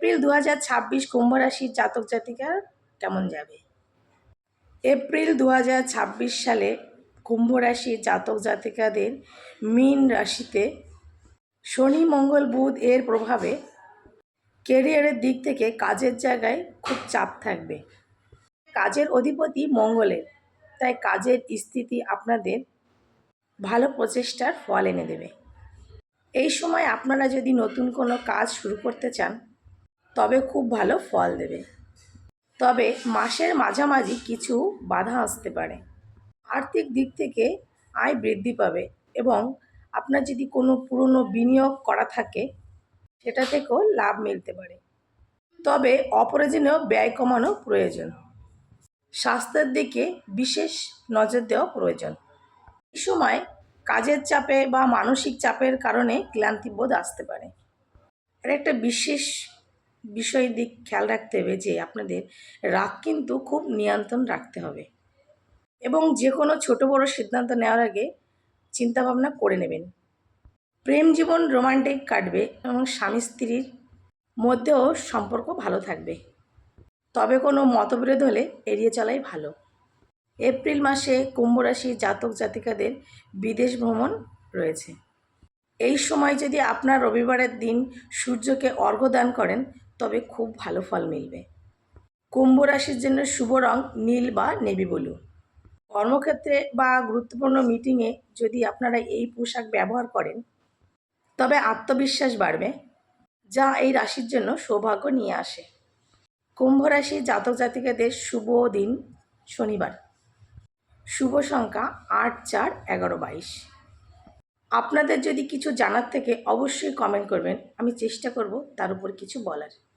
April 2026 কুম্ভ রাশির জাতক জাতিকার কেমন যাবে? এপ্রিল 2026 সালে কুম্ভ রাশির জাতক জাতিকাদের মীন রাশিতে শনি মঙ্গল বুধ এর প্রভাবে ক্যারিয়ারের দিক থেকে কাজের জায়গায় খুব চাপ থাকবে। কাজের অধিপতি মঙ্গলের, তাই কাজের স্থিতি আপনাদের ভালো প্রচেষ্টার ফল এনে দেবে। এই সময় আপনারা যদি নতুন কোনো কাজ শুরু করতে চান তবে খুব ভালো ফল দেবে। তবে মাসের মাঝামাঝি কিছু বাধা আসতে পারে। আর্থিক দিক থেকে আয় বৃদ্ধি পাবে এবং আপনার যদি কোনো পুরনো বিনিয়োগ করা থাকে সেটা থেকেও লাভ মিলতে পারে। তবে অপ্রয়োজনীয় ব্যয় কমানো প্রয়োজন। স্বাস্থ্যের দিকে বিশেষ নজর দেওয়া প্রয়োজন। এই সময় কাজের চাপে বা মানসিক চাপের কারণে ক্লান্তিবোধ আসতে পারে। আর একটা বিশেষ বিষয়ের দিক খেয়াল রাখতে হবে যে আপনাদের রাগ কিন্তু খুব নিয়ন্ত্রণ রাখতে হবে এবং যে কোনো ছোটো বড়ো সিদ্ধান্ত নেওয়ার আগে চিন্তাভাবনা করে নেবেন। প্রেম জীবন রোমান্টিক কাটবে এবং স্বামী স্ত্রীর মধ্যেও সম্পর্ক ভালো থাকবে। তবে কোনো মতবিরোধ হলে এড়িয়ে চলাই ভালো। এপ্রিল মাসে কুম্ভ রাশির জাতক জাতিকাদের বিদেশ ভ্রমণ রয়েছে। এই সময় যদি আপনার রবিবারের দিন সূর্যকে অর্ঘ্য দান করেন তবে খুব ভালো ফল মিলবে। কুম্ভ রাশির জন্য শুভ রং নীল বা নেভি ব্লু। কর্মক্ষেত্রে বা গুরুত্বপূর্ণ মিটিংয়ে যদি আপনারা এই পোশাক ব্যবহার করেন তবে আত্মবিশ্বাস বাড়বে, যা এই রাশির জন্য সৌভাগ্য নিয়ে আসে। কুম্ভ রাশির জাতক জাতিকাদের শুভ দিন শনিবার। শুভ সংখ্যা 8, 4, 11, 22। আপনাদের যদি কিছু জানার থেকে অবশ্যই কমেন্ট করবেন, আমি চেষ্টা করব তার উপর কিছু বলার।